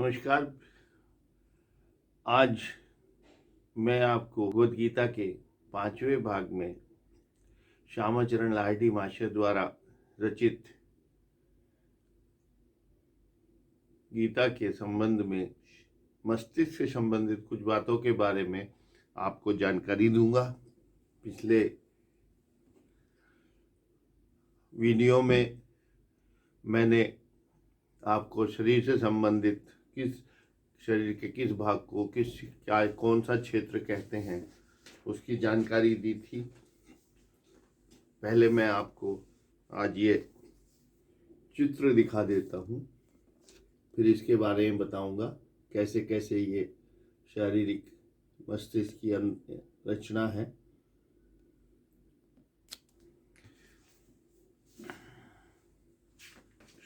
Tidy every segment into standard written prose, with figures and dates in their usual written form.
नमस्कार। आज मैं आपको भगवद गीता के 5वें भाग में श्यामाचरण लाहिड़ी महाशय द्वारा रचित गीता के संबंध में मस्तिष्क से संबंधित कुछ बातों के बारे में आपको जानकारी दूंगा। पिछले वीडियो में मैंने आपको शरीर से संबंधित शरीर के किस भाग को कौन सा क्षेत्र कहते हैं उसकी जानकारी दी थी। पहले मैं आपको आज ये चित्र दिखा देता हूँ, फिर इसके बारे में बताऊंगा कैसे कैसे ये शारीरिक मस्तिष्क की रचना है।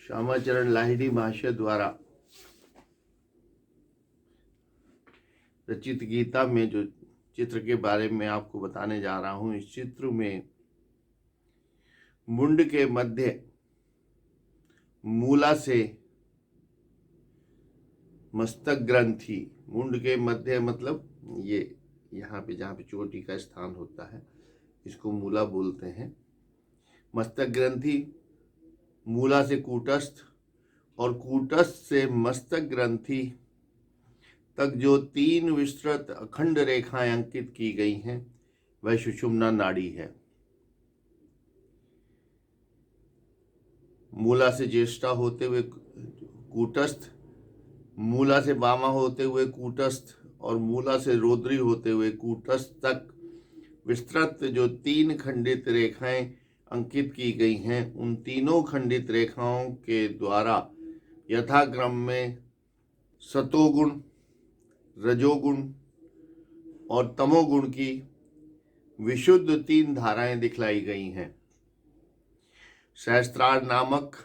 श्यामाचरण लाहिड़ी महाशय द्वारा रचित गीता में जो चित्र के बारे में आपको बताने जा रहा हूं, इस चित्र में मुंड के मध्य मूला से मस्तक ग्रंथि, मुंड के मध्य मतलब ये यहाँ पे जहाँ पे चोटी का स्थान होता है इसको मूला बोलते हैं। मस्तक ग्रंथि, मूला से कूटस्थ और कूटस्थ से मस्तक ग्रंथि तक जो 3 विस्तृत अखंड रेखाएं अंकित की गई हैं वह सुषुम्ना नाड़ी है। मूला से ज्येष्ठा होते हुए कूटस्थ, मूला से वामा होते हुए कूटस्थ और मूला से रोद्री होते हुए कूटस्थ तक विस्तृत जो 3 खंडित रेखाएं अंकित की गई हैं, उन तीनों खंडित रेखाओं के द्वारा यथाक्रम में सतोगुण, रजोगुण और तमोगुण की विशुद्ध 3 धाराएं दिखलाई गई हैं। सहस्त्रार नामक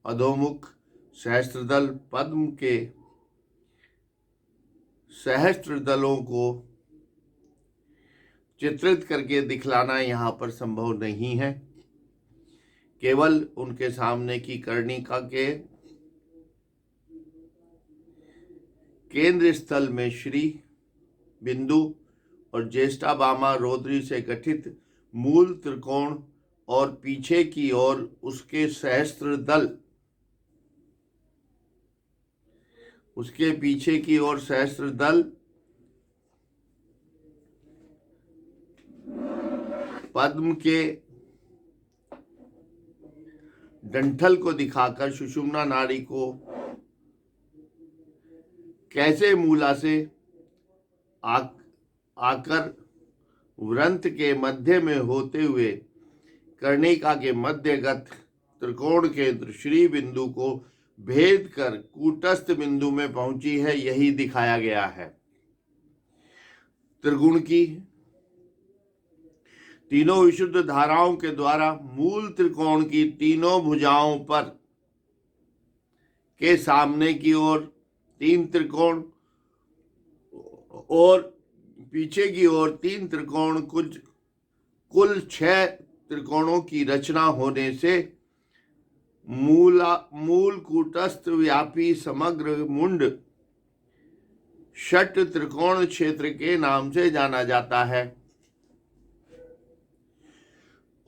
अधोमुख सहस्त्रदल पद्म के सहस्त्रदलों को चित्रित करके दिखलाना यहाँ पर संभव नहीं है। केवल उनके सामने की कर्णिका के केंद्र स्थल में श्री बिंदु और ज्येष्ठा वामा रोद्री से गठित मूल त्रिकोण और पीछे की ओर उसके सहस्त्रदल, उसके पीछे की ओर सहस्त्रदल पद्म के डंठल को दिखाकर सुषुम्ना नाड़ी को कैसे मूला से आकर वृंत के मध्य में होते हुए कर्णिका के मध्यगत त्रिकोण केंद्र श्री बिंदु को भेद कर कूटस्थ बिंदु में पहुंची है, यही दिखाया गया है। त्रिगुण की तीनों विशुद्ध धाराओं के द्वारा मूल त्रिकोण की तीनों भुजाओं पर के सामने की ओर 3 त्रिकोण और पीछे की ओर 3 त्रिकोण, कुल 6 त्रिकोणों की रचना होने से मूल कूटस्थ व्यापी समग्र मुंड षट त्रिकोण क्षेत्र के नाम से जाना जाता है।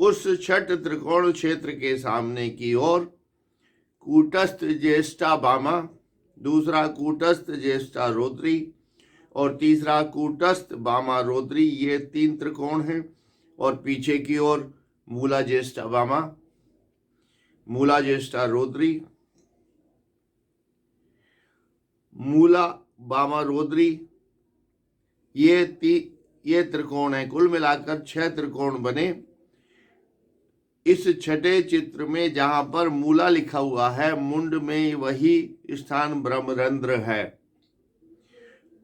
उस छठ त्रिकोण क्षेत्र के सामने की ओर कूटस्थ ज्येष्ठा वामा, दूसरा कूटस्थ ज्येष्ठा रोद्री और तीसरा कूटस्थ वामा रोद्री, ये 3 त्रिकोण हैं। और पीछे की ओर मूला ज्येष्ठा वामा, मूला ज्येष्ठा रोद्री, मूला वामा रोद्री, ये त्रिकोण है। कुल मिलाकर 6 त्रिकोण बने। इस छठे चित्र में जहां पर मूला लिखा हुआ है, मुंड में वही स्थान ब्रह्मरंध्र है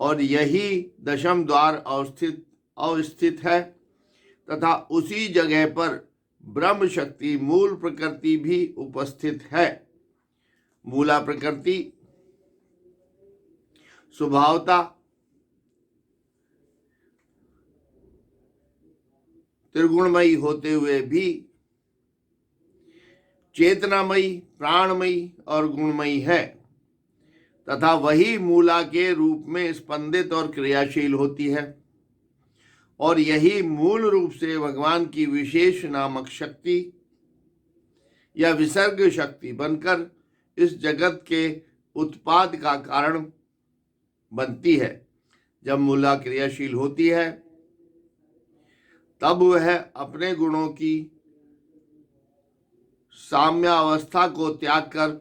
और यही दशम द्वार अवस्थित है तथा उसी जगह पर ब्रह्म शक्ति मूल प्रकृति भी उपस्थित है। मूला प्रकृति स्वभावतः त्रिगुणमयी होते हुए भी चेतनामयी, प्राणमयी और गुणमयी है तथा वही मूला के रूप में स्पंदित और क्रियाशील होती है, और यही मूल रूप से भगवान की विशेष नामक शक्ति या विसर्ग शक्ति बनकर इस जगत के उत्पाद का कारण बनती है। जब मूला क्रियाशील होती है तब वह अपने गुणों की साम्यावस्था को त्याग कर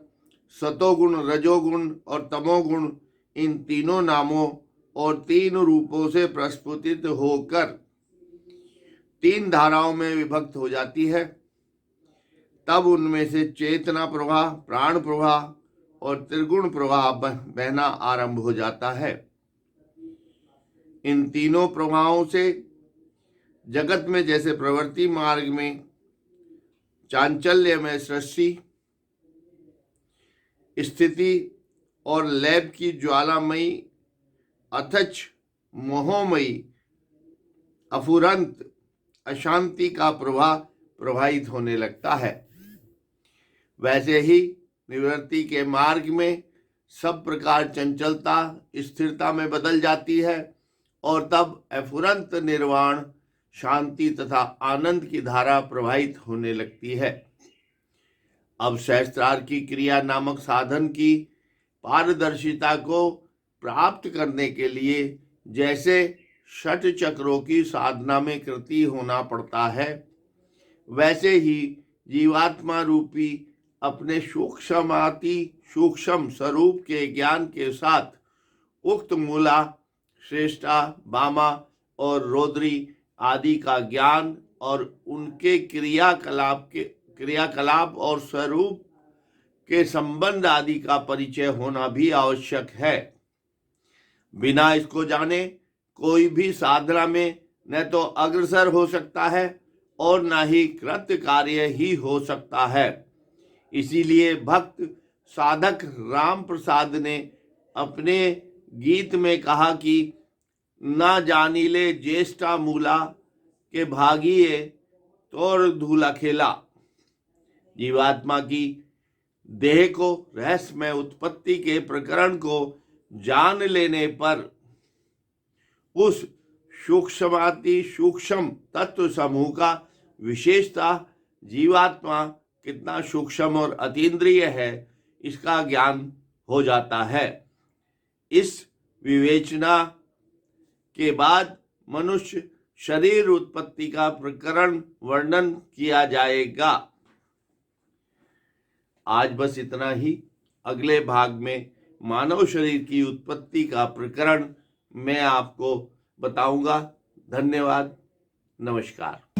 सतोगुण, रजोगुण और तमोगुण, इन तीनों नामों और 3 रूपों से प्रस्फुटित होकर 3 धाराओं में विभक्त हो जाती है। तब उनमें से चेतना प्रवाह, प्राण प्रवाह और त्रिगुण प्रवाह बहना आरंभ हो जाता है। इन तीनों प्रवाहों से जगत में जैसे प्रवृत्ति मार्ग में चांचल्य में सृष्टि, स्थिति और लैब की ज्वालामयी अथच मोहमयी अफुरंत अशांति का प्रवाह प्रवाहित होने लगता है, वैसे ही निवृत्ति के मार्ग में सब प्रकार चंचलता स्थिरता में बदल जाती है और तब अफुरंत निर्वाण, शांति तथा आनंद की धारा प्रवाहित होने लगती है। अब सहस्त्रार की क्रिया नामक साधन की पारदर्शिता को प्राप्त करने के लिए जैसे 6 चक्रों की साधना में कृति होना पड़ता है, वैसे ही जीवात्मा रूपी अपने सूक्ष्माति सूक्ष्म स्वरूप के ज्ञान के साथ उक्त मूला, श्रेष्ठा, वामा और रौद्री आदि का ज्ञान और उनके क्रियाकलाप और स्वरूप के संबंध आदि का परिचय होना भी आवश्यक है। बिना इसको जाने कोई भी साधना में न तो अग्रसर हो सकता है और न ही कृत्य कार्य ही हो सकता है। इसीलिए भक्त साधक राम प्रसाद ने अपने गीत में कहा कि ना जानिले ज्येष्ठा मूला के भागिए तोर धूला खेला। जीवात्मा की देह को रहस्यमय उत्पत्ति के प्रकरण को जान लेने पर उस सूक्ष्माति सूक्ष्म तत्व समूह का विशेषता जीवात्मा कितना सूक्ष्म और अतीन्द्रिय है इसका ज्ञान हो जाता है। इस विवेचना के बाद मनुष्य शरीर उत्पत्ति का प्रकरण वर्णन किया जाएगा। आज बस इतना ही। अगले भाग में मानव शरीर की उत्पत्ति का प्रकरण मैं आपको बताऊंगा। धन्यवाद, नमस्कार।